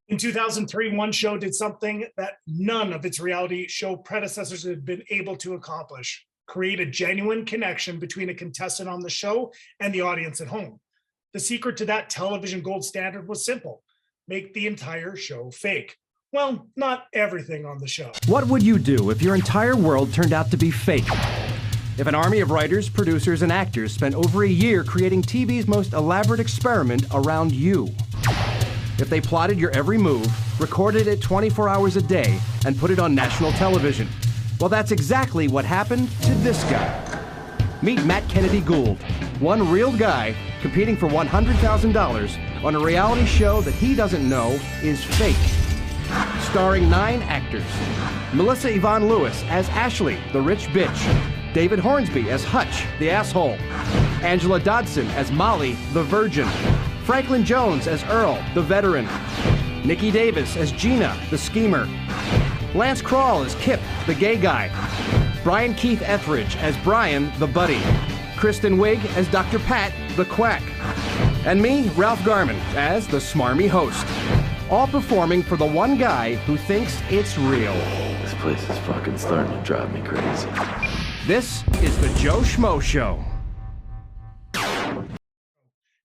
In 2003, one show did something that none of its reality show predecessors had been able to accomplish: create a genuine connection between a contestant on the show and the audience at home. The secret to that television gold standard was simple: make the entire show fake. Well, not everything on the show. What would you do if your entire world turned out to be fake? If an army of writers, producers, and actors spent over a year creating TV's most elaborate experiment around you? If they plotted your every move, recorded it 24 hours a day, and put it on national television? Well, that's exactly what happened to this guy. Meet Matt Kennedy Gould, one real guy competing for $100,000 on a reality show that he doesn't know is fake. Starring 9 actors: Melissa Yvonne Lewis as Ashley, the rich bitch; David Hornsby as Hutch, the asshole; Angela Dodson as Molly, the virgin; Franklin Jones as Earl, the veteran; Nikki Davis as Gina, the schemer; Lance Crawl as Kip, the gay guy; Brian Keith Etheridge as Brian, the buddy; Kristen Wiig as Dr. Pat, the quack; and me, Ralph Garman, as the smarmy host. All performing for the one guy who thinks it's real. This place is fucking starting to drive me crazy. This is the Joe Schmo Show.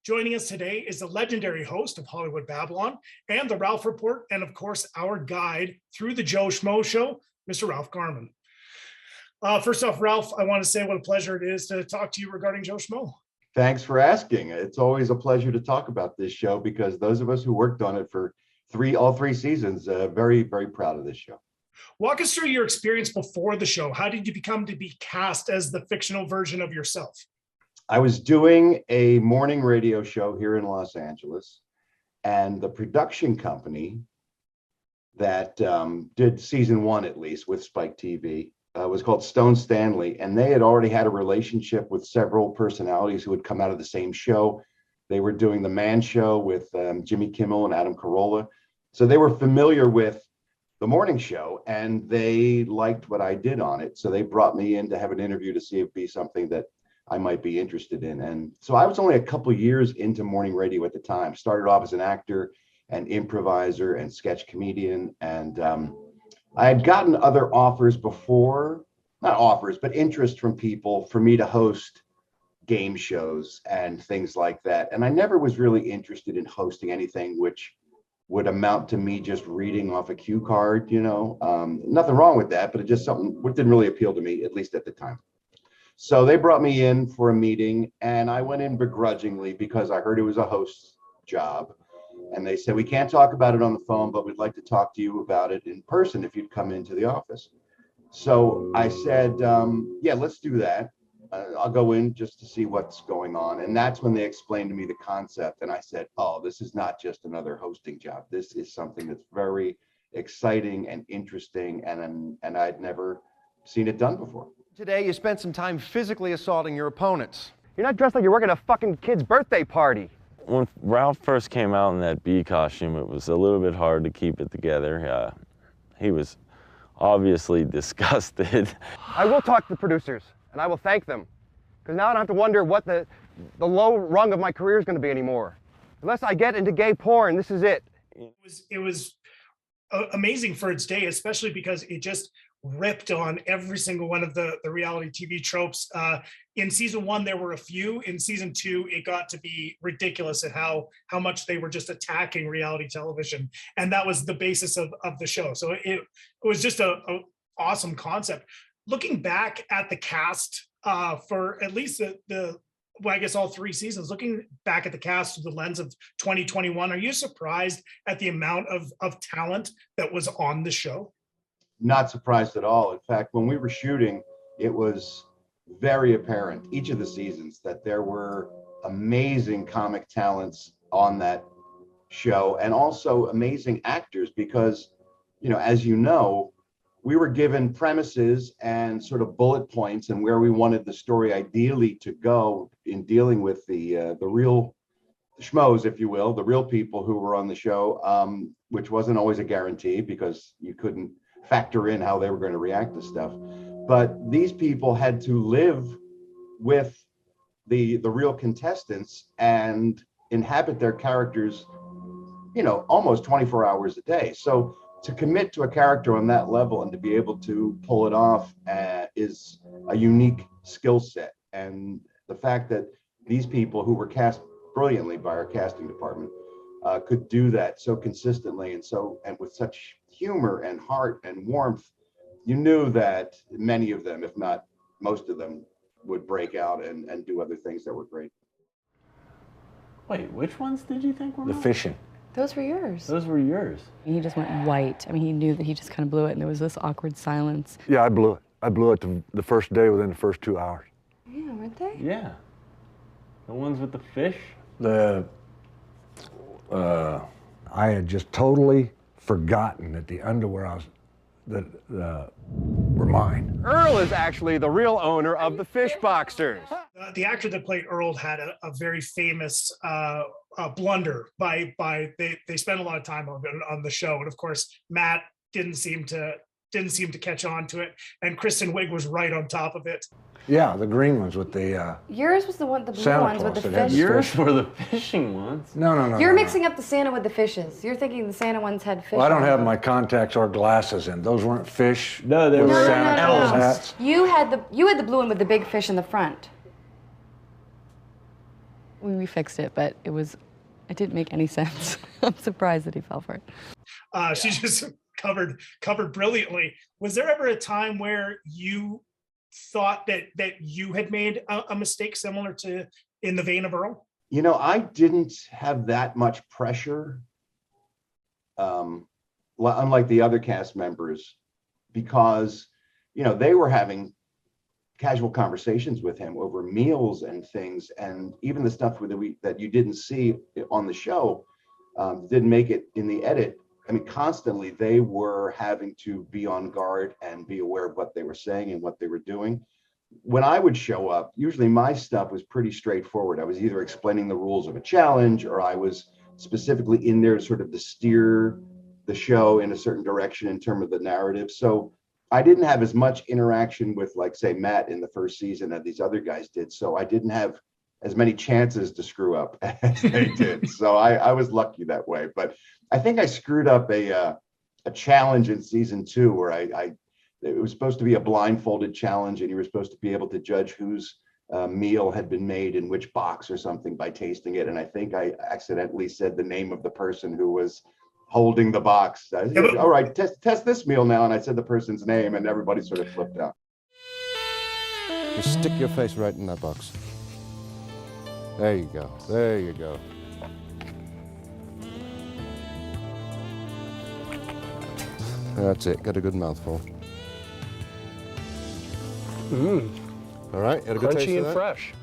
Joining us today is the legendary host of Hollywood Babylon and the Ralph Report, and of course, our guide through the Joe Schmo Show, Mr. Ralph Garman. First off, Ralph, I want to say what a pleasure it is to talk to you regarding Joe Schmo. Thanks for asking. It's always a pleasure to talk about this show because those of us who worked on it for all three seasons, very, very proud of this show. Walk us through your experience before the show. How did you become to be cast as the fictional version of yourself? I was doing a morning radio show here in Los Angeles, and the production company that did season 1, at least with Spike TV, was called Stone Stanley, and they had already had a relationship with several personalities who had come out of the same show. They were doing the Man Show with Jimmy Kimmel and Adam Carolla. So they were familiar with the morning show, and they liked what I did on it. So they brought me in to have an interview to see if it'd be something that I might be interested in. And so I was only a couple years into morning radio at the time. Started off as an actor and improviser and sketch comedian. And I had gotten other offers before, not offers, but interest from people for me to host game shows and things like that. And I never was really interested in hosting anything which would amount to me just reading off a cue card, you know. Nothing wrong with that, but it just something which didn't really appeal to me, at least at the time. So they brought me in for a meeting, and I went in begrudgingly because I heard it was a host's job. And they said, we can't talk about it on the phone, but we'd like to talk to you about it in person if you'd come into the office. So I said, yeah, let's do that. I'll go in just to see what's going on. And that's when they explained to me the concept. And I said, oh, this is not just another hosting job. This is something that's very exciting and interesting. And I'd never seen it done before. Today, you spent some time physically assaulting your opponents. You're not dressed like you're working a fucking kid's birthday party. When Ralph first came out in that bee costume, it was a little bit hard to keep it together. He was obviously disgusted. I will talk to the producers, and I will thank them, because now I don't have to wonder what the low rung of my career is going to be anymore. Unless I get into gay porn, this is it. It was amazing for its day, especially because it just ripped on every single one of the reality TV tropes. In season 1, there were a few. In season 2, it got to be ridiculous at how much they were just attacking reality television. And that was the basis of the show. So it was just a awesome concept. Looking back at the cast for at least well, I guess all 3 seasons, looking back at the cast through the lens of 2021, are you surprised at the amount of talent that was on the show? Not surprised at all. In fact, when we were shooting, it was very apparent each of the seasons that there were amazing comic talents on that show, and also amazing actors, because, you know, as you know, we were given premises and sort of bullet points and where we wanted the story ideally to go in dealing with the real schmoes, if you will, the real people who were on the show, which wasn't always a guarantee because you couldn't factor in how they were going to react to stuff. But these people had to live with the real contestants and inhabit their characters almost 24 hours a day. So to commit to a character on that level and to be able to pull it off is a unique skill set. And the fact that these people who were cast brilliantly by our casting department could do that so consistently and with such humor and heart and warmth, you knew that many of them, if not most of them, would break out and do other things that were great. Wait, which ones did you think were The mine? fishing. Those were yours. Those were yours. He just went white. I mean, he knew that he just kind of blew it, and there was this awkward silence. Yeah, I blew it. I blew it the first day within the first 2 hours. Yeah, weren't they? Yeah. The ones with the fish? I had just totally forgotten that the underwear were mine. Earl is actually the real owner of the fish boxers. The actor that played Earl had a very famous blunder they spent a lot of time on the show, and of course Matt didn't seem to catch on to it, and Kristen Wiig was right on top of it. Yeah, the green ones with the Yours was the blue Santa ones with Claus the that had fish. Yours were the fishing ones. No. You're no. mixing up the Santa with the fishes. You're thinking the Santa ones had fish. Well, I don't on have them. my contacts or glasses in. Those weren't fish. No, they with were Santa Claus elves. hats. You had the blue one with the big fish in the front. We fixed it, but it didn't make any sense. I'm surprised that he fell for it. She just covered brilliantly. Was there ever a time where you thought that you had made a mistake similar to in the vein of Earl? I didn't have that much pressure, unlike the other cast members, because they were having casual conversations with him over meals and things, and even the stuff that you didn't see on the show didn't make it in the edit. I mean, constantly they were having to be on guard and be aware of what they were saying and what they were doing. When I would show up, usually my stuff was pretty straightforward. I was either explaining the rules of a challenge, or I was specifically in there sort of to steer the show in a certain direction in terms of the narrative. So I didn't have as much interaction with, like, say, Matt in the first season that these other guys did. So I didn't have as many chances to screw up as they did. So I was lucky that way. But I think I screwed up a challenge in season 2 where it was supposed to be a blindfolded challenge, and you were supposed to be able to judge whose meal had been made in which box or something by tasting it. And I think I accidentally said the name of the person who was holding the box. I said, all right, test this meal now. And I said the person's name, and everybody sort of flipped out. Just stick your face right in that box. There you go. There you go. That's it. Got a good mouthful. All right. Got a good taste Crunchy of and that? fresh.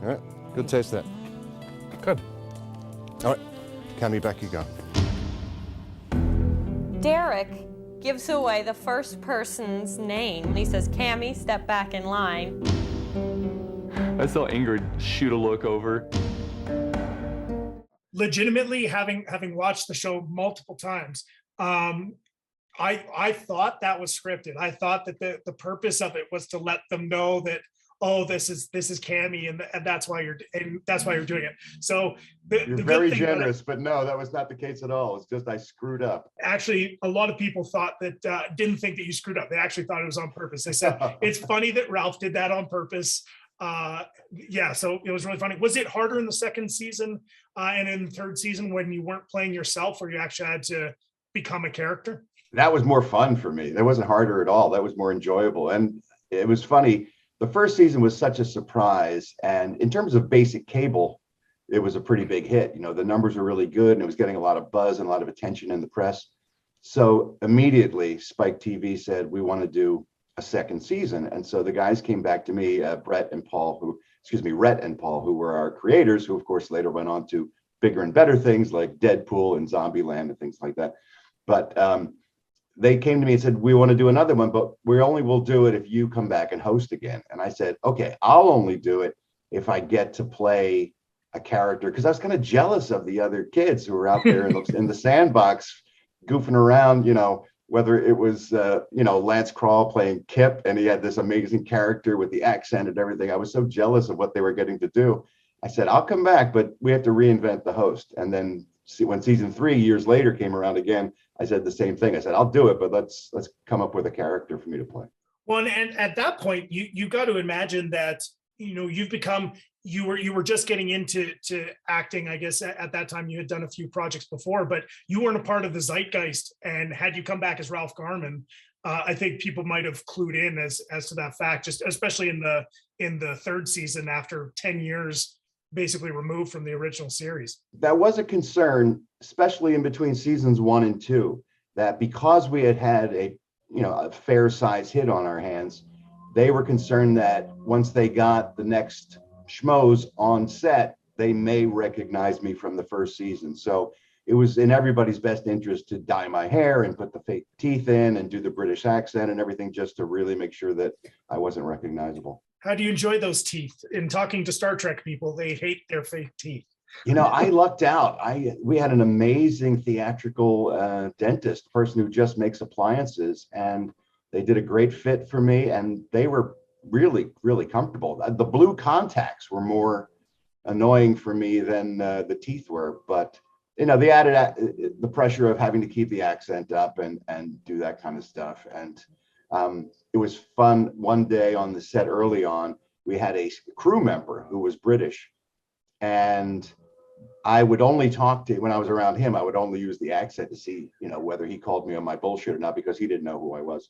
All right. Good taste of that. Good. All right. Cammy, back you go. Derek gives away the first person's name. He says, Cammy, step back in line. I saw Ingrid shoot a look over. Legitimately, having watched the show multiple times, I thought that was scripted. I thought that the purpose of it was to let them know that, oh, this is Cammy, and that's why you're doing it. So You're very generous, but no, that was not the case at all. It's just I screwed up. Actually, a lot of people thought that didn't think that you screwed up. They actually thought it was on purpose. They said it's funny that Ralph did that on purpose. Yeah, so it was really funny. Was it harder in the second season and in the third season when you weren't playing yourself, or you actually had to become a character? That was more fun for me. That wasn't harder at all. That was more enjoyable. And it was funny. The first season was such a surprise. And in terms of basic cable, it was a pretty big hit. The numbers were really good, and it was getting a lot of buzz and a lot of attention in the press. So immediately Spike TV said, we want to do a second season. And so the guys came back to me, Rhett and Paul, who were our creators, who of course later went on to bigger and better things like Deadpool and Zombieland and things like that. But they came to me and said, we want to do another one, but we only will do it if you come back and host again. And I said, okay, I'll only do it if I get to play a character, because I was kind of jealous of the other kids who were out there in the sandbox goofing around, whether it was, Lance Crawl playing Kip, and he had this amazing character with the accent and everything. I was so jealous of what they were getting to do. I said, I'll come back, but we have to reinvent the host. And then when season 3 years later came around again, I said the same thing. I said, I'll do it, but let's come up with a character for me to play. Well, and at that point, you got to imagine that, you've become, you were just getting into acting. I guess at that time you had done a few projects before, but you weren't a part of the zeitgeist. And had you come back as Ralph Garman, I think people might have clued in as to that fact, just especially in the third season after 10 years basically removed from the original series. That was a concern, especially in between seasons 1 and 2, that because we had a fair size hit on our hands, they were concerned that once they got the next schmoes on set, they may recognize me from the first season. So it was in everybody's best interest to dye my hair and put the fake teeth in and do the British accent and everything, just to really make sure that I wasn't recognizable. How do you enjoy those teeth? In talking to Star Trek people, they hate their fake teeth. I lucked out. We had an amazing theatrical dentist, person who just makes appliances, and they did a great fit for me, and they were really, really comfortable. The blue contacts were more annoying for me than the teeth were, but they added the pressure of having to keep the accent up and do that kind of stuff. And it was fun. One day on the set early on, we had a crew member who was British, and I would only talk to, when I was around him, I would only use the accent to see, whether he called me on my bullshit or not, because he didn't know who I was.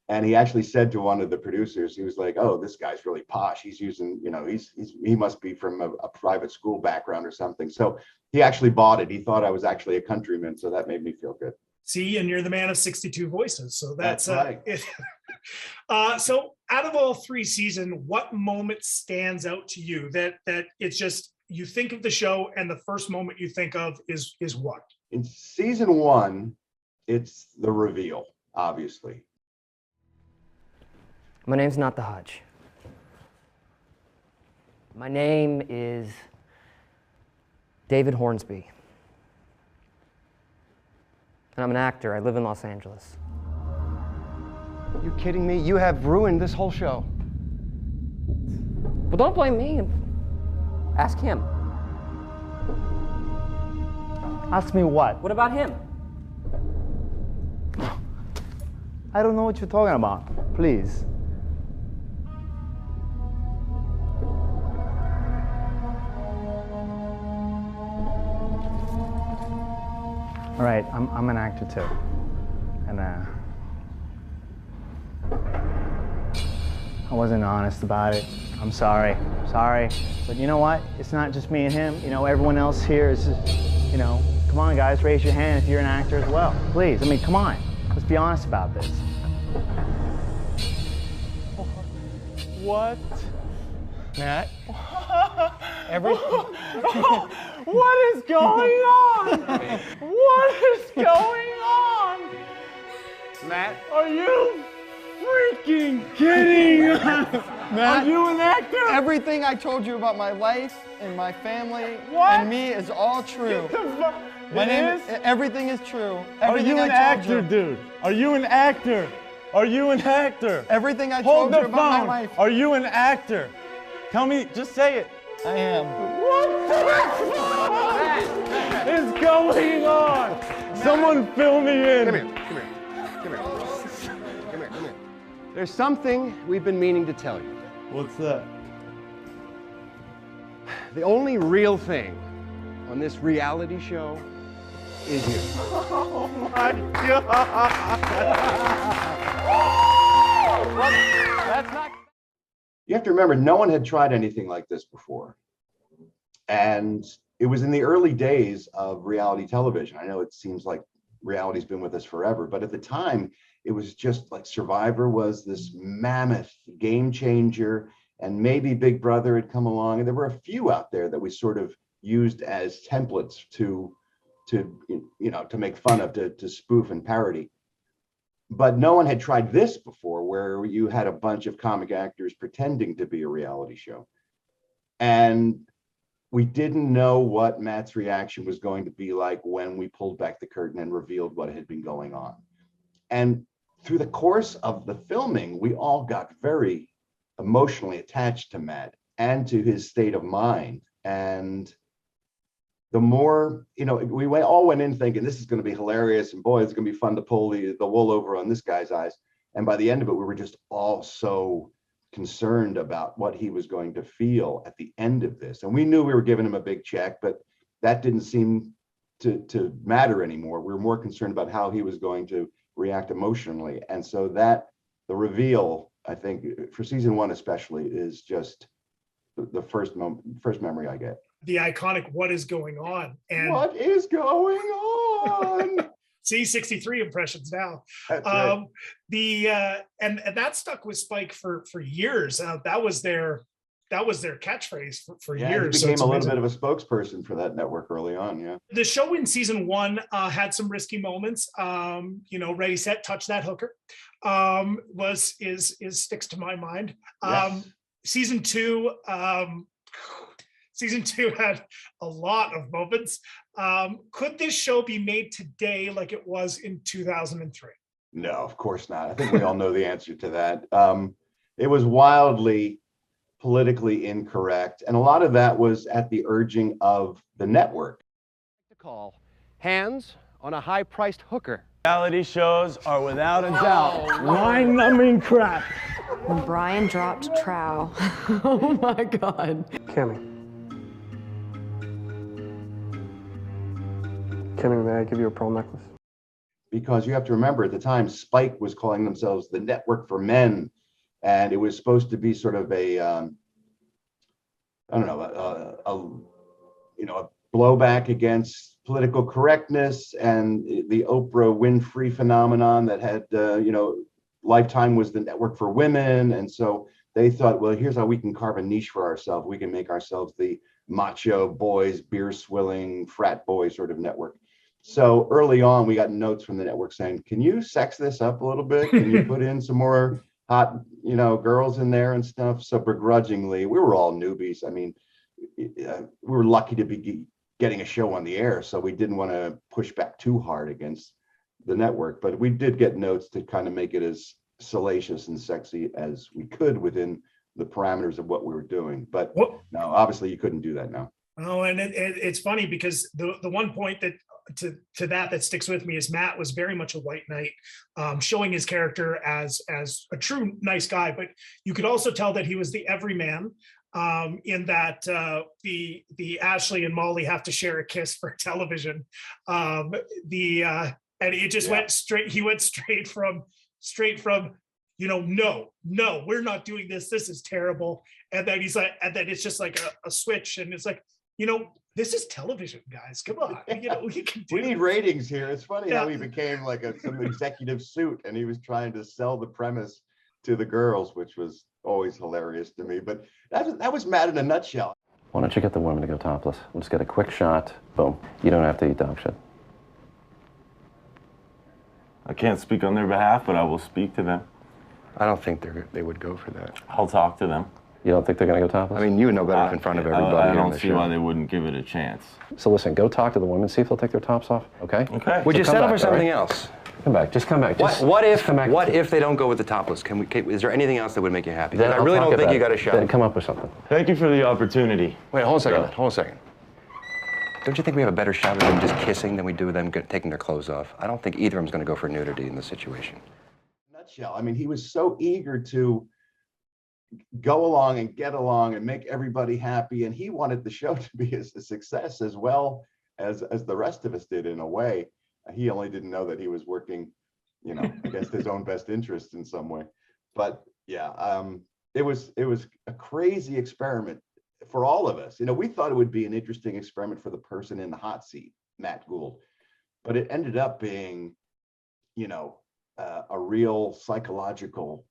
And he actually said to one of the producers, he was like, "Oh, this guy's really posh. He's using, he must be from a private school background or something." So he actually bought it. He thought I was actually a countryman. So that made me feel good. See, and you're the man of 62 voices. So that's right. So out of all 3 seasons, what moment stands out to you that it's just, you think of the show and the first moment you think of is what? In season 1, it's the reveal, obviously. My name's not the Hutch. My name is David Hornsby. And I'm an actor. I live in Los Angeles. You kidding me? You have ruined this whole show. Well, don't blame me. Ask him. Ask me what? What about him? I don't know what you're talking about. Please. All right, I'm an actor too. And I wasn't honest about it. I'm sorry. But you know what? It's not just me and him. Everyone else here is, come on guys, raise your hand if you're an actor as well. Please, come on. Let's be honest about this. What? Matt? What is going on? What is going on? Matt? Are you freaking kidding us? Matt, are you an actor? Everything I told you about my life and my family and me is all true. Everything is true. Are you an actor, dude? Are you an actor? Are you an actor? Everything I told you about my life. Are you an actor? Tell me, just say it. I am. What the fuck is going on? Someone fill me in. Come here. There's something we've been meaning to tell you. What's that? The only real thing on this reality show is you. Oh my God. That's not. You have to remember, no one had tried anything like this before. And it was in the early days of reality television. I know it seems like reality's been with us forever, but at the time, it was just like Survivor was this mammoth game changer, and maybe Big Brother had come along. And there were a few out there that we sort of used as templates to make fun of, to spoof and parody. But no one had tried this before, where you had a bunch of comic actors pretending to be a reality show. And we didn't know what Matt's reaction was going to be like when we pulled back the curtain and revealed what had been going on. And through the course of the filming, we all got very emotionally attached to Matt and to his state of mind. And the more, we all went in thinking this is going to be hilarious and boy, it's going to be fun to pull the wool over on this guy's eyes. And by the end of it, we were just all so concerned about what he was going to feel at the end of this. And we knew we were giving him a big check, but that didn't seem to matter anymore. We were more concerned about how he was going to react emotionally. And so the reveal, I think, for season 1 especially, is just the first memory I get. The iconic "What is going on?" And what is going on? See, 63 impressions now. That's right. And that stuck with Spike for years. That was their catchphrase for years. He became a little bit of a spokesperson for that network early on. Yeah. The show in season 1 had some risky moments. Ready, Set, Touch That Hooker sticks to my mind. Yes. Season 2 had a lot of moments. Could this show be made today like it was in 2003? No, of course not. I think we all know the answer to that. It was wildly politically incorrect, and a lot of that was at the urging of the network. To call hands on a high-priced hooker. Reality shows are without a doubt mind-numbing crap. When Brian dropped Trow. Oh my God. Cammy, may I give you a pearl necklace? Because you have to remember, at the time, Spike was calling themselves the Network for Men, and it was supposed to be sort of a blowback against political correctness and the Oprah Winfrey phenomenon that had, Lifetime was the network for women. And so they thought, well, here's how we can carve a niche for ourselves. We can make ourselves the macho boys, beer swilling, frat boy sort of network. So early on, we got notes from the network saying, can you sex this up a little bit? Can you put in some more hot, girls in there and stuff? So begrudgingly, we were all newbies. I mean, we were lucky to be getting a show on the air, so we didn't want to push back too hard against the network, but we did get notes to kind of make it as salacious and sexy as we could within the parameters of what we were doing. But no, obviously you couldn't do that now. Oh, and it's funny because the one point that to that sticks with me is Matt was very much a white knight, showing his character as a true nice guy, but you could also tell that he was the everyman, in that the Ashley and Molly have to share a kiss for television. And it just went straight. He went straight from, no, we're not doing this. This is terrible. And then he's like, and then it's just like a switch. And it's like, this is television, guys. Come on. We need ratings here. It's funny how he became like some executive suit, and he was trying to sell the premise to the girls, which was always hilarious to me. But that was Matt in a nutshell. Why don't you get the women to go topless? We'll just get a quick shot. Boom. You don't have to eat dog shit. I can't speak on their behalf, but I will speak to them. I don't think they would go for that. I'll talk to them. You don't think they're going to go topless? I mean, you would know better in front of everybody. I don't see why they wouldn't give it a chance. So listen, go talk to the women, see if they'll take their tops off, okay? Okay. Would you settle for something else? Come back, just come back. What if they don't go with the topless? Is there anything else that would make you happy? Then I really don't think you got a shot. Then come up with something. Thank you for the opportunity. Wait, hold on a second. Don't you think we have a better shot at them just kissing than we do them taking their clothes off? I don't think either of them's going to go for nudity in this situation. Nutshell. I mean, he was so eager to go along and get along and make everybody happy, and he wanted the show to be a success as well as the rest of us did in a way. He only didn't know that he was working, against his own best interest in some way. But yeah, it was a crazy experiment for all of us. We thought it would be an interesting experiment for the person in the hot seat, Matt Gould, but it ended up being, a real psychological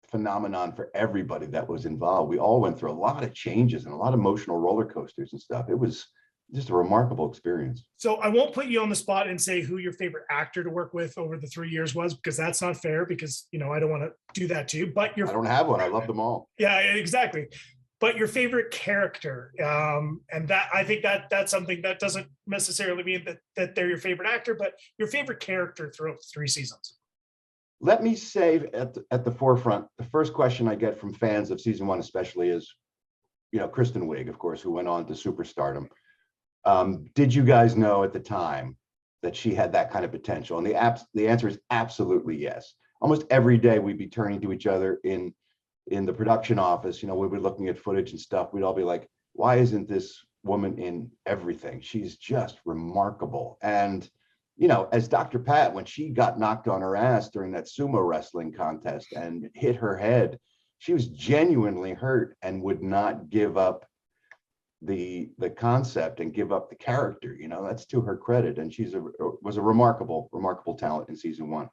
phenomenon for everybody that was involved. We all went through a lot of changes and a lot of emotional roller coasters and stuff. It was just a remarkable experience. So I won't put you on the spot and say who your favorite actor to work with over the 3 years was, because that's not fair, because, I don't want to do that to you, but I don't have one. I love them all. Yeah, exactly. But your favorite character, and that I think that's something that doesn't necessarily mean that they're your favorite actor, but your favorite character throughout 3 seasons. Let me say at the forefront, the first question I get from fans of season 1 especially is, Kristen Wiig, of course, who went on to superstardom. Did you guys know at the time that she had that kind of potential? And the answer is absolutely yes. Almost every day we'd be turning to each other in the production office. You know, we'd be looking at footage and stuff. We'd all be like, why isn't this woman in everything? She's just remarkable. And, you know, as Dr. Pat, when she got knocked on her ass during that sumo wrestling contest and hit her head, she was genuinely hurt and would not give up the concept and give up the character. You know, that's to her credit. And was a remarkable talent in season 1.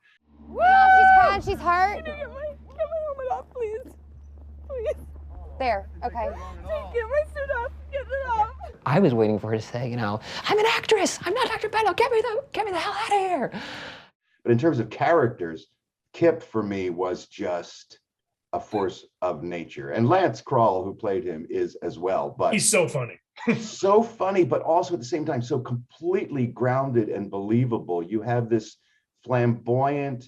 Woo! She's crying, she's hurt. Get my helmet off, please. Please. There, okay. Get my suit off. Get it off. I was waiting for her to say, you know, I'm an actress. I'm not Dr. Beno. Get me the hell out of here. But in terms of characters, Kip for me was just a force of nature. And Lance Kroll, who played him, is as well. But he's so funny. So funny, but also at the same time, so completely grounded and believable. You have this flamboyant,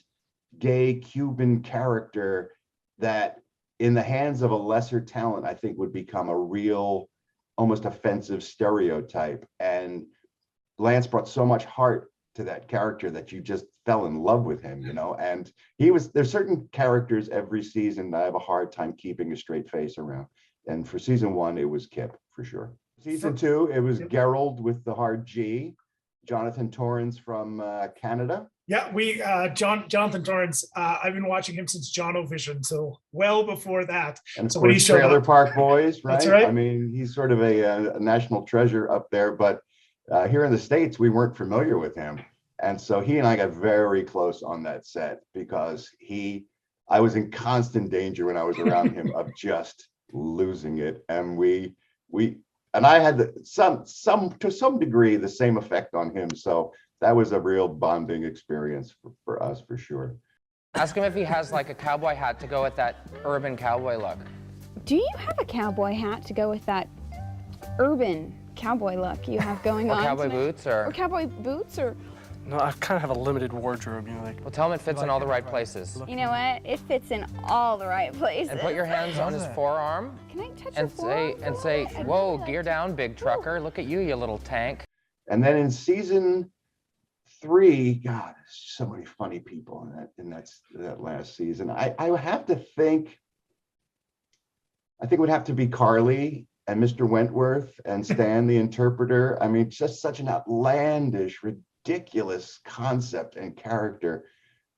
gay Cuban character that in the hands of a lesser talent, I think would become a real, almost offensive stereotype. And Lance brought so much heart to that character that you just fell in love with him, you know. And there's certain characters every season that I have a hard time keeping a straight face around. And for season 1, it was Kip for sure. Season 2, it was Gerald with the hard G, Jonathan Torrens from Canada. Yeah, Jonathan Torrens, I've been watching him since Jono-Vision, so well before that. And so of course, Trailer up, Park Boys, right? That's right. I mean, he's sort of a national treasure up there, but here in the States, we weren't familiar with him. And so he and I got very close on that set because I was in constant danger when I was around him of just losing it. And and I had to some degree the same effect on him. So that was a real bonding experience for us, for sure. Ask him if he has like a cowboy hat to go with that urban cowboy look. Do you have a cowboy hat to go with that urban cowboy look you have going on? Or cowboy boots, or cowboy boots, or? No, I kind of have a limited wardrobe, you know, like. Well, tell him it fits in all the right places. You know what? It fits in all the right places. And put your hands on his forearm. Can I touch your forearm? And say, whoa, gear down, big trucker. Look at you, you little tank. And then in season 3, God, there's so many funny people in that last season. I have to think. I think it would have to be Carly and Mr. Wentworth and Stan the interpreter. I mean, just such an outlandish, ridiculous concept and character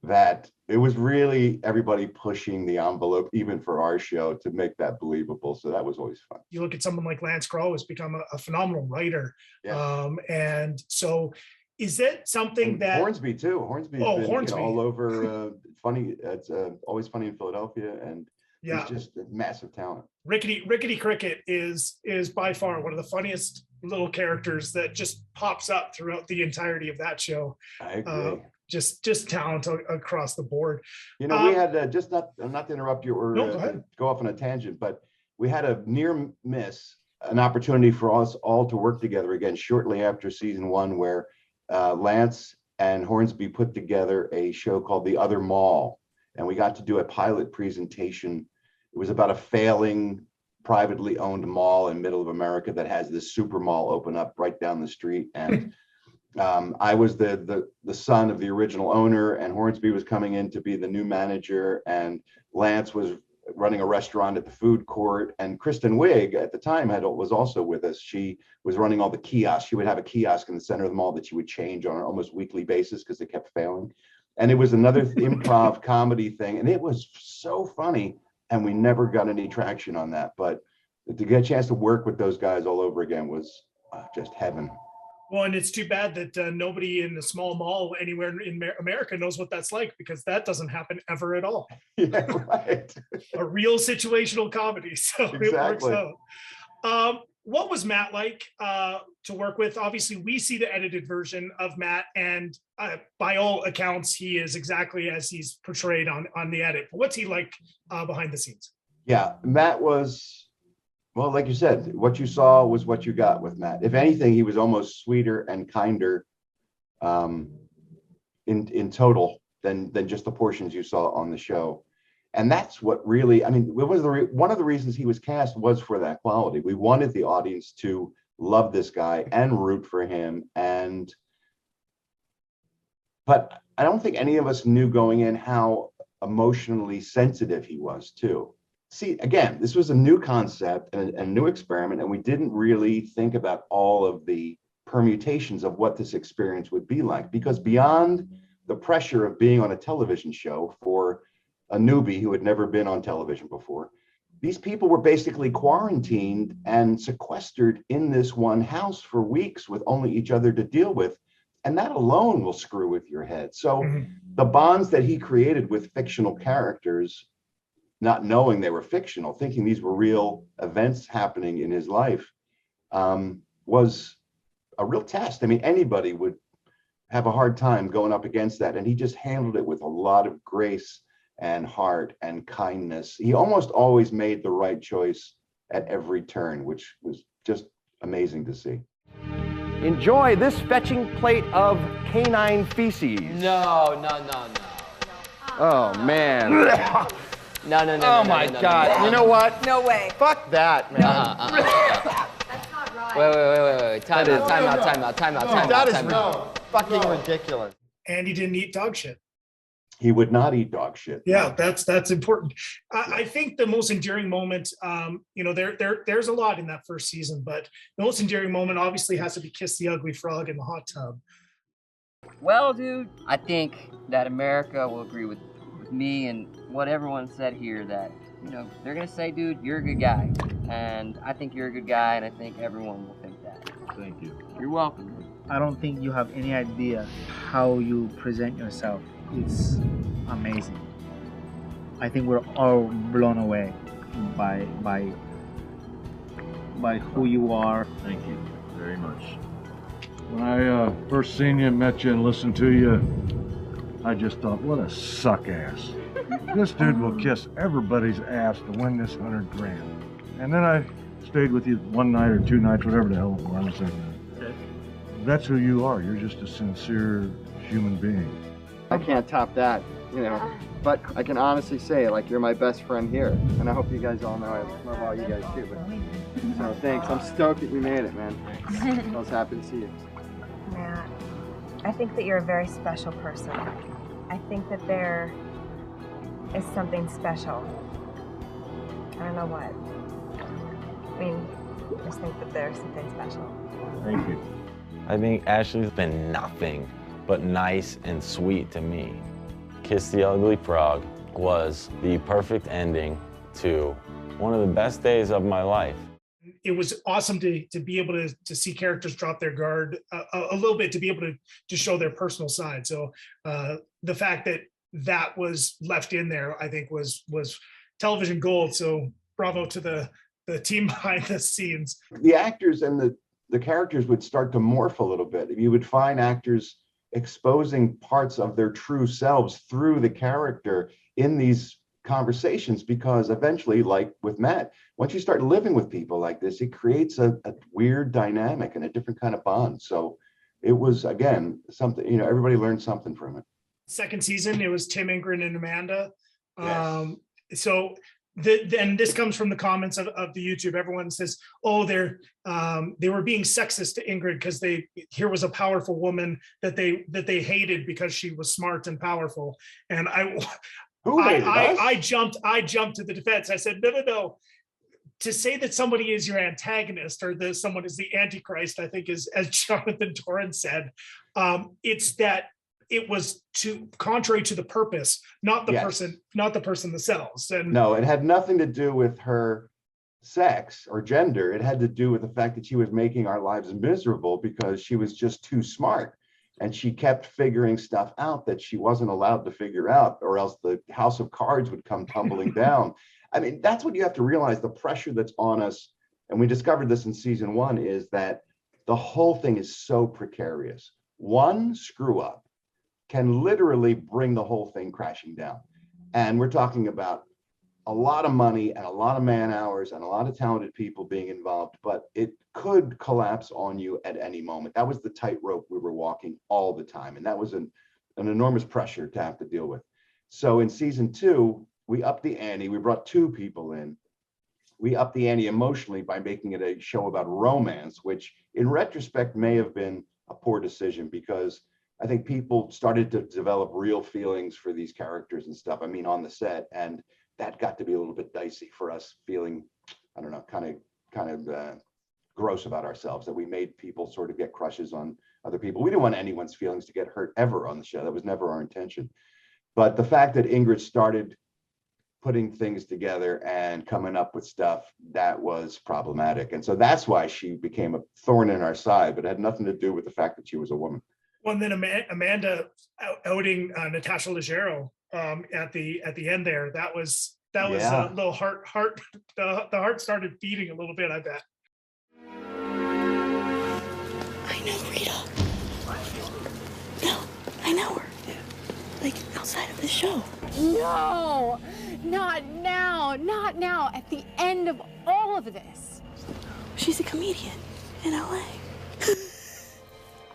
that it was really everybody pushing the envelope, even for our show, to make that believable. So that was always fun. You look at someone like Lance Kroll, who's become a phenomenal writer. Yeah. And so is it something that Hornsby too? Hornsby's been Hornsby. all over. Funny. It's always funny in Philadelphia, and he's just a massive talent. Rickety Cricket is by far one of the funniest little characters that just pops up throughout the entirety of that show. I agree. Just talent across the board. You know, we had just not to interrupt you or No, go ahead. go off on a tangent, but we had a near miss, an opportunity for us all to work together again shortly after season 1, where Lance and Hornsby put together a show called The Other Mall, and we got to do a pilot presentation. It was about a failing privately owned mall in middle of America that has this super mall open up right down the street. And I was the son of the original owner, and Hornsby was coming in to be the new manager, and Lance was running a restaurant at the food court, and Kristen Wiig at the time was also with us. She was running all the kiosks. She would have a kiosk in the center of the mall that she would change on an almost weekly basis because it kept failing. And it was another improv comedy thing, and it was so funny. And we never got any traction on that. But to get a chance to work with those guys all over again was just heaven. Well, and it's too bad that nobody in a small mall anywhere in America knows what that's like, because that doesn't happen ever at all. Yeah, right. A real situational comedy. So Exactly. It works out. What was Matt like to work with? Obviously, we see the edited version of Matt, and by all accounts, he is exactly as he's portrayed on the edit. But what's he like behind the scenes? Yeah, Matt was, well, like you said, what you saw was what you got with Matt. If anything, he was almost sweeter and kinder in total than just the portions you saw on the show. And that's what really, I mean, one of the reasons he was cast was for that quality. We wanted the audience to love this guy and root for him. But I don't think any of us knew going in how emotionally sensitive he was too. See, again, this was a new concept and a new experiment, and we didn't really think about all of the permutations of what this experience would be like, because beyond the pressure of being on a television show for a newbie who had never been on television before, these people were basically quarantined and sequestered in this one house for weeks with only each other to deal with. And that alone will screw with your head. So the bonds that he created with fictional characters, not knowing they were fictional, thinking these were real events happening in his life, was a real test. I mean, anybody would have a hard time going up against that. And he just handled it with a lot of grace and heart and kindness. He almost always made the right choice at every turn, which was just amazing to see. Enjoy this fetching plate of canine feces. No. Oh, man. No. Oh, my God. You know what? No way. Fuck that, man. That's not right. Wait. Time out. That is fucking ridiculous. And he didn't eat dog shit. He would not eat dog shit. Yeah, that's important. I think the most endearing moment, there's a lot in that first season, but the most endearing moment obviously has to be Kiss the Ugly Frog in the hot tub. Well, dude, I think that America will agree with me and what everyone said here, that, they're going to say, dude, you're a good guy. And I think you're a good guy, and I think everyone will think that. Thank you. You're welcome, dude. I don't think you have any idea how you present yourself. It's amazing. I think we're all blown away by who you are. Thank you very much. When I first seen you, met you, and listened to you, I just thought, what a suck ass. This dude will kiss everybody's ass to win this $100,000. And then I stayed with you one night or two nights, whatever the hell it was. And that's who you are. You're just a sincere human being. I can't top that, but I can honestly say, you're my best friend here. And I hope you guys all know I love all you guys too. But, so thanks. I'm stoked that you made it, man. I was happy to see you. Matt, I think that you're a very special person. I think that there is something special. I don't know what. I mean, I just think that there's something special. Thank you. I think Ashley's been nothing but nice and sweet to me. Kiss the Ugly Frog was the perfect ending to one of the best days of my life. It was awesome to be able to see characters drop their guard a little bit, to be able to show their personal side. So the fact that was left in there, I think was television gold. So bravo to the team behind the scenes. The actors and the characters would start to morph a little bit. You would find actors exposing parts of their true selves through the character in these conversations, because eventually, like with Matt, once you start living with people like this, it creates a weird dynamic and a different kind of bond. So it was, again, something, everybody learned something from it. Second season, it was Tim, Ingrid, and Amanda. Yes. So then this comes from the comments of the YouTube. Everyone says, oh, they were being sexist to Ingrid because here was a powerful woman that they hated because she was smart and powerful. And I jumped to the defense. I said, no. To say that somebody is your antagonist or that someone is the Antichrist, I think is, as Jonathan Torrance said, it's that it was contrary to the purpose, not the person themselves. And no, it had nothing to do with her sex or gender. It had to do with the fact that she was making our lives miserable because she was just too smart. And she kept figuring stuff out that she wasn't allowed to figure out, or else the house of cards would come tumbling down. I mean, that's what you have to realize, the pressure that's on us. And we discovered this in season 1, is that the whole thing is so precarious. One screw up can literally bring the whole thing crashing down. And we're talking about a lot of money and a lot of man hours and a lot of talented people being involved, but it could collapse on you at any moment. That was the tightrope we were walking all the time. And that was an enormous pressure to have to deal with. So in season 2, we upped the ante. We brought 2 people in. we upped the ante emotionally by making it a show about romance, which in retrospect may have been a poor decision, because I think people started to develop real feelings for these characters and stuff. I mean, on the set, and that got to be a little bit dicey for us, feeling, I don't know, kind of gross about ourselves, that we made people sort of get crushes on other people. We didn't want anyone's feelings to get hurt ever on the show. That was never our intention. But the fact that Ingrid started putting things together and coming up with stuff, that was problematic. And so that's why she became a thorn in our side, but it had nothing to do with the fact that she was a woman. Well, and then Amanda outing Natasha Leggero at the end there, that was a little the heart started beating a little bit, I bet. I know Rita. No, I know her. Like outside of the show. No, not now, not now. At the end of all of this. She's a comedian in LA.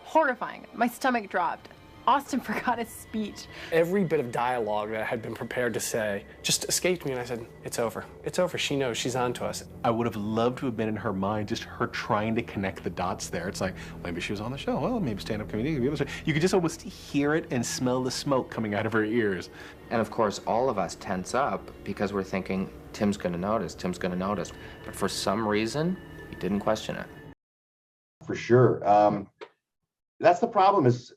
Horrifying. My stomach dropped. Austin forgot his speech. Every bit of dialogue that I had been prepared to say just escaped me, and I said, it's over. It's over. She knows. She's on to us. I would have loved to have been in her mind, just her trying to connect the dots there. It's like, maybe she was on the show. Well, maybe stand-up comedian. You could just almost hear it and smell the smoke coming out of her ears. And of course, all of us tense up because we're thinking, Tim's gonna notice, Tim's gonna notice. But for some reason, he didn't question it. For sure. That's the problem, is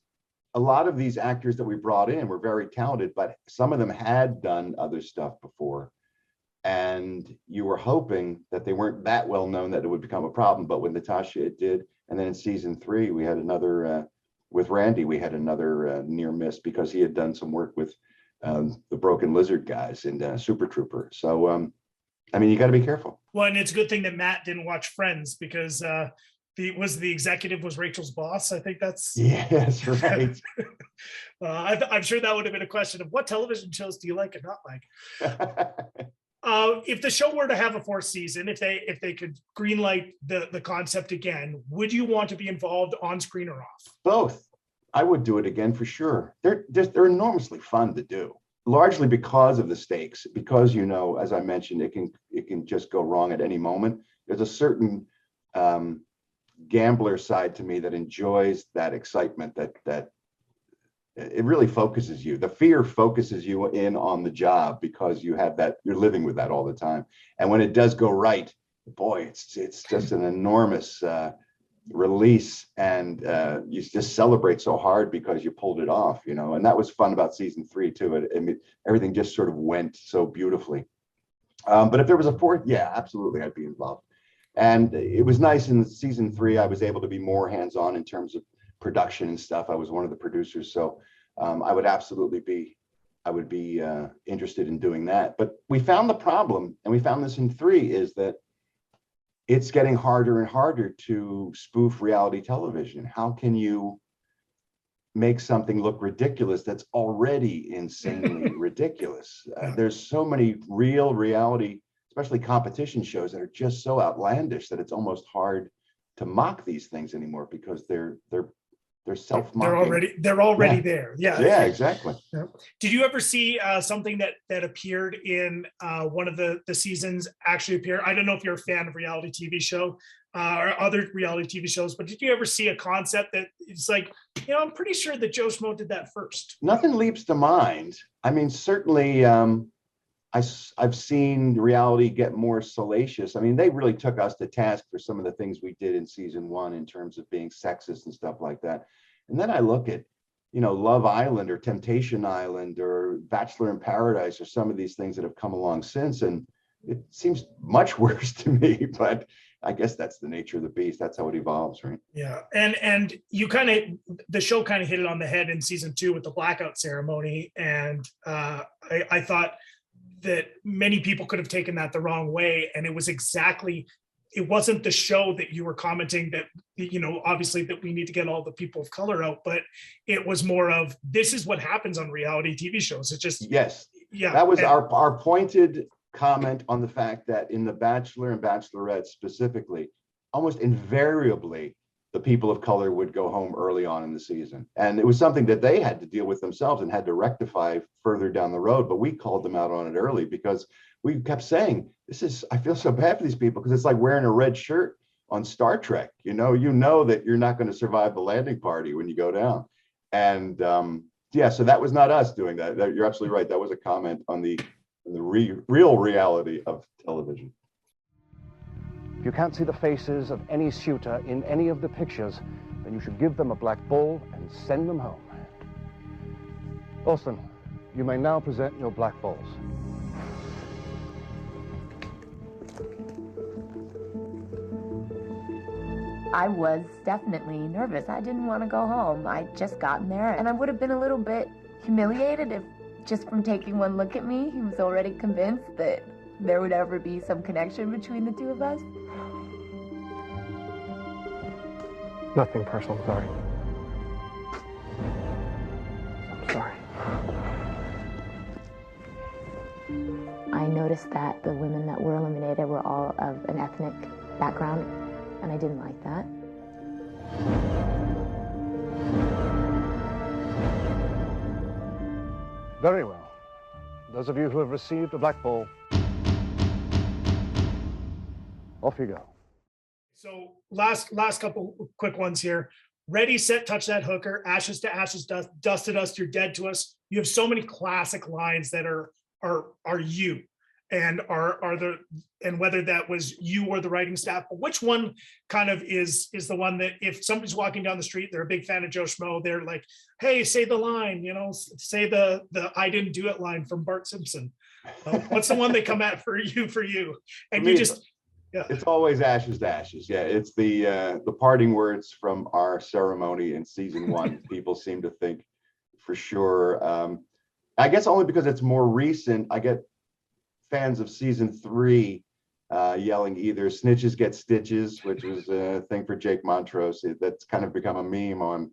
a lot of these actors that we brought in were very talented, but some of them had done other stuff before. And you were hoping that they weren't that well known that it would become a problem. But with Natasha, it did. And then in season 3, we had another, with Randy, we had another near miss, because he had done some work with the Broken Lizard guys in Super Trooper. So, I mean, you got to be careful. Well, and it's a good thing that Matt didn't watch Friends, because the executive was Rachel's boss. I think that's yes, right. I'm sure that would have been a question of what television shows do you like and not like. If the show were to have a 4th season, if they could greenlight the concept again, would you want to be involved on screen or off? Both. I would do it again for sure. They're enormously fun to do, largely because of the stakes. Because, you know, as I mentioned, it can just go wrong at any moment. There's a certain gambler side to me that enjoys that excitement, that it really focuses you. The fear focuses you in on the job, because you have that, you're living with that all the time. And when it does go right, boy, it's just an enormous release, and you just celebrate so hard because you pulled it off, you know. And that was fun about season 3 too. Everything just sort of went so beautifully. But if there was a 4th, yeah, absolutely, I'd be involved. And it was nice in season 3, I was able to be more hands-on in terms of production and stuff. I was one of the producers, so I would absolutely be interested in doing that. But we found the problem, and we found this in 3, is that it's getting harder and harder to spoof reality television. How can you make something look ridiculous that's already insanely ridiculous? There's so many real reality, especially competition shows, that are just so outlandish that it's almost hard to mock these things anymore, because they're self-mocking. They're already there. Yeah, exactly. Yeah. Did you ever see something that appeared in one of the seasons actually appear? I don't know if you're a fan of reality TV show or other reality TV shows, but did you ever see a concept that it's like, you know, I'm pretty sure that Joe Schmo did that first? Nothing leaps to mind. I mean, certainly I've seen reality get more salacious. I mean, they really took us to task for some of the things we did in season 1 in terms of being sexist and stuff like that. And then I look at, you know, Love Island or Temptation Island or Bachelor in Paradise or some of these things that have come along since, and it seems much worse to me, but I guess that's the nature of the beast. That's how it evolves, right? Yeah. And you the show kind of hit it on the head in season 2 with the blackout ceremony. And I thought that many people could have taken that the wrong way. And it wasn't the show that you were commenting that, you know, obviously that we need to get all the people of color out, but it was more of, this is what happens on reality TV shows. It's just, yes. Yeah. That was our pointed comment on the fact that in The Bachelor and Bachelorette specifically, almost invariably, the people of color would go home early on in the season. And it was something that they had to deal with themselves and had to rectify further down the road. But we called them out on it early because we kept saying, I feel so bad for these people, because it's like wearing a red shirt on Star Trek. You know that you're not going to survive the landing party when you go down. And yeah, so that was not us doing that. You're absolutely right. That was a comment on the real reality of television. If you can't see the faces of any suitor in any of the pictures, then you should give them a black ball and send them home. Austin, you may now present your black balls. I was definitely nervous. I didn't want to go home. I'd just gotten there, and I would have been a little bit humiliated if, just from taking one look at me, he was already convinced that there would ever be some connection between the two of us. Nothing personal, sorry. I'm sorry. I noticed that the women that were eliminated were all of an ethnic background, and I didn't like that. Very well. Those of you who have received a black ball, off you go. So last couple quick ones here. Ready, set, touch that hooker. Ashes to ashes, dust to dust. You're dead to us. You have so many classic lines that are you, and and whether that was you or the writing staff. But which one kind of is the one that if somebody's walking down the street, they're a big fan of Joe Schmo, they're like, hey, say the line, say the I didn't do it line from Bart Simpson. What's the one they come at for you? And you just. Yeah. It's always ashes to ashes. Yeah, it's the parting words from our ceremony in season 1. People seem to think for sure. I guess only because it's more recent. I get fans of season 3 yelling either "snitches get stitches," which was a thing for Jake Montrose. That's kind of become a meme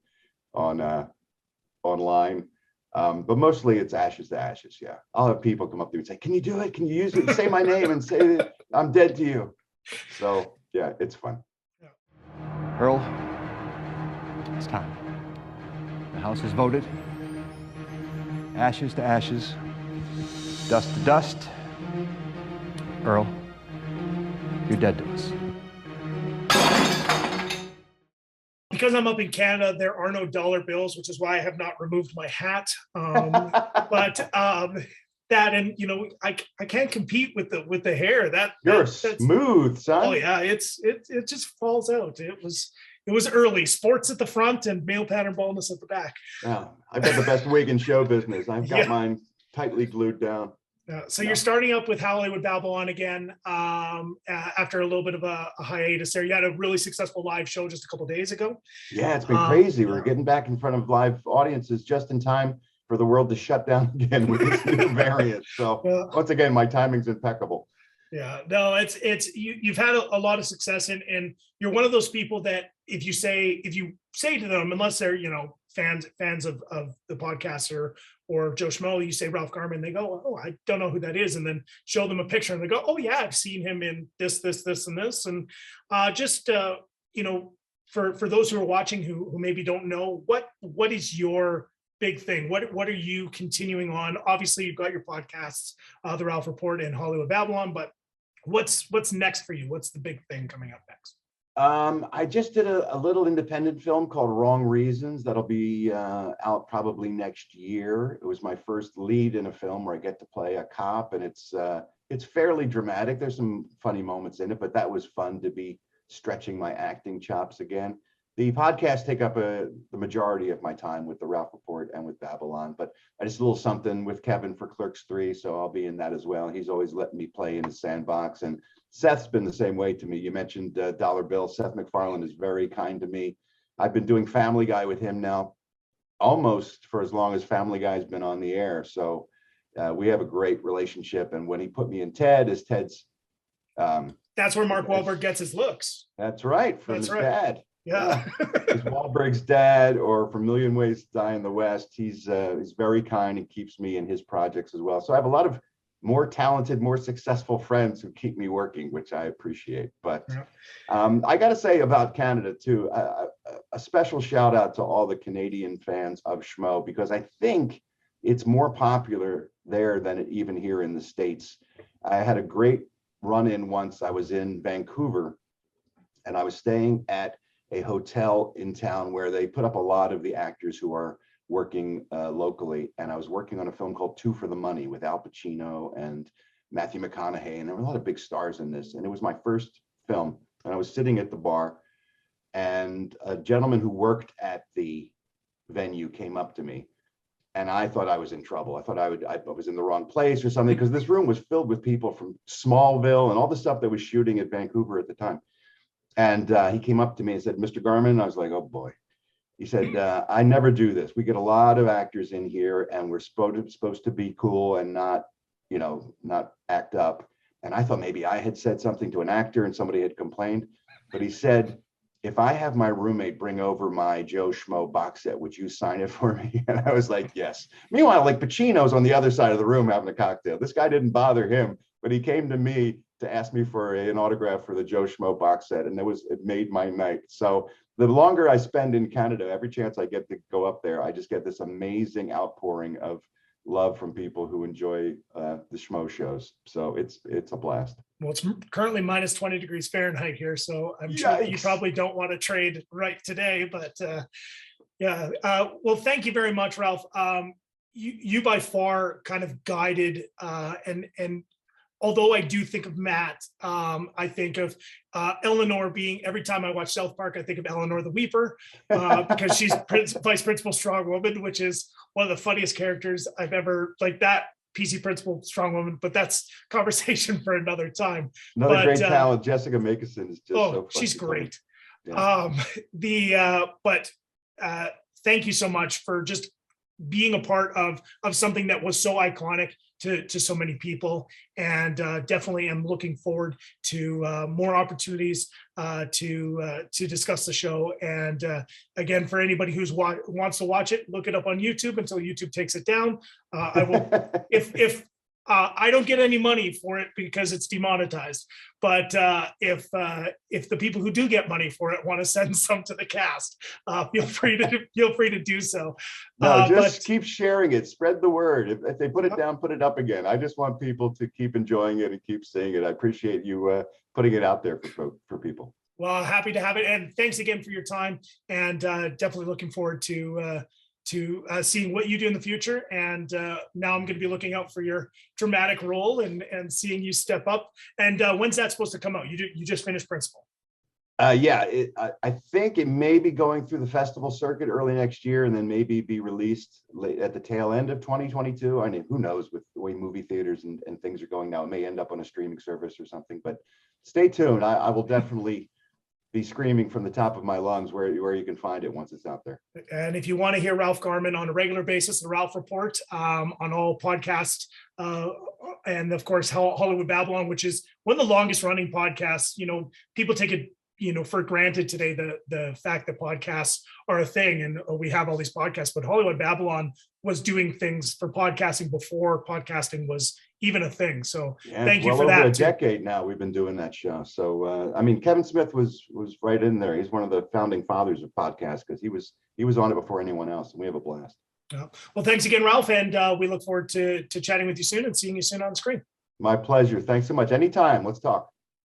online. But mostly it's ashes to ashes. Yeah, I'll have people come up to me and say, "Can you do it? Can you use it? Say my name and say that I'm dead to you." So yeah, it's fun. Earl, it's time. The House has voted. Ashes to ashes, dust to dust. Earl, you're dead to us. Because I'm up in Canada, there are no dollar bills, which is why I have not removed my hat. But that, and I can't compete with the hair. That's smooth, son. Oh yeah, it just falls out. It was early. Sports at the front and male pattern baldness at the back. Yeah, I've got the best wig in show business. I've got mine tightly glued down. So you're starting up with Hollywood Babylon again after a little bit of a hiatus there. You had a really successful live show just a couple of days ago. Yeah, it's been crazy. We're getting back in front of live audiences just in time for the world to shut down again with this new variant. So once again, my timing's impeccable. Yeah, no, you've had a lot of success, and you're one of those people that if you say to them, unless they're fans of the podcaster or Joe Schmo, you say Ralph Garman, they go, oh, I don't know who that is, and then show them a picture and they go, oh yeah, I've seen him in this and this, and for those who are watching who maybe don't know, what is your big thing? What are you continuing on? Obviously, you've got your podcasts, The Ralph Report and Hollywood Babylon, but what's next for you? What's the big thing coming up next? I just did a little independent film called Wrong Reasons that'll be out probably next year. It was my first lead in a film where I get to play a cop, and it's fairly dramatic. There's some funny moments in it, but that was fun to be stretching my acting chops again. The podcasts take up the majority of my time with the Ralph Report and with Babylon, but I just a little something with Kevin for Clerks 3, so I'll be in that as well. He's always letting me play in the sandbox, and Seth's been the same way to me. You mentioned Dollar Bill. Seth MacFarlane is very kind to me. I've been doing Family Guy with him now almost for as long as Family Guy's been on the air, so we have a great relationship. And when he put me in Ted as Ted's... that's where Mark Wahlberg gets his looks. That's right, from his dad. Yeah. He's Wahlberg's dad, or from Million Ways to Die in the West. He's very kind and keeps me in his projects as well. So I have a lot of more talented, more successful friends who keep me working, which I appreciate. But I got to say about Canada too, a special shout out to all the Canadian fans of Schmo, because I think it's more popular there than even here in the States. I had a great run-in once. I was in Vancouver and I was staying at a hotel in town where they put up a lot of the actors who are working locally. And I was working on a film called Two for the Money with Al Pacino and Matthew McConaughey. And there were a lot of big stars in this. And it was my first film. And I was sitting at the bar and a gentleman who worked at the venue came up to me. And I thought I was in trouble. I thought I was in the wrong place or something, because this room was filled with people from Smallville and all the stuff that was shooting at Vancouver at the time. And he came up to me and said, "Mr. Garman." I was like, "Oh boy." He said, "I never do this. We get a lot of actors in here and we're supposed to be cool and not, not act up." And I thought maybe I had said something to an actor and somebody had complained. But he said, "If I have my roommate bring over my Joe Schmo box set, would you sign it for me?" And I was like, "Yes." Meanwhile, like Pacino's on the other side of the room having a cocktail. This guy didn't bother him, but he came to me to ask me for an autograph for the Joe Schmo box set. And it made my night. So the longer I spend in Canada, every chance I get to go up there, I just get this amazing outpouring of love from people who enjoy the Schmo shows. So it's a blast. Well, it's currently minus 20 degrees Fahrenheit here, so I'm sure you probably don't want to trade right today, but yeah. Well, thank you very much, Ralph. You by far kind of guided and although I do think of Matt, I think of Eleanor being, every time I watch South Park, I think of Eleanor the Weeper, because she's Vice Principal Strong Woman, which is one of the funniest characters I've ever, like that PC Principal Strong Woman, but that's conversation for another time. Another great talent, Jessica Makeson, is just so she's great. Yeah. Thank you so much for just being a part of something that was so iconic to so many people, and definitely am looking forward to more opportunities to discuss the show. And again, for anybody who's wants to watch it, look it up on YouTube until YouTube takes it down. I will, if I don't get any money for it because it's demonetized, but if the people who do get money for it want to send some to the cast, feel free to do so. No, just keep sharing it, spread the word. If they put it down, put it up again. I just want people to keep enjoying it and keep seeing it. I appreciate you putting it out there for people. Well, happy to have it, and thanks again for your time, and definitely looking forward to seeing what you do in the future. And now I'm going to be looking out for your dramatic role and seeing you step up. And when's that supposed to come out? You just finished Principal. Yeah, I think it may be going through the festival circuit early next year, and then maybe be released at the tail end of 2022. I mean, who knows with the way movie theaters and things are going now. It may end up on a streaming service or something, but stay tuned. I will definitely be screaming from the top of my lungs where you can find it once it's out there. And if you want to hear Ralph Garman on a regular basis, the Ralph Report on all podcasts, and of course Hollywood Babylon, which is one of the longest running podcasts. People take it for granted today, the fact that podcasts are a thing, and we have all these podcasts, but Hollywood Babylon was doing things for podcasting before podcasting was even a thing. So thank you for that. Over a decade now we've been doing that show. So I mean, Kevin Smith was right in there. He's one of the founding fathers of podcasts, because he was on it before anyone else, and we have a blast. Well, thanks again, Ralph, and we look forward to chatting with you soon and seeing you soon on screen. My pleasure. Thanks so much. Anytime. Let's talk.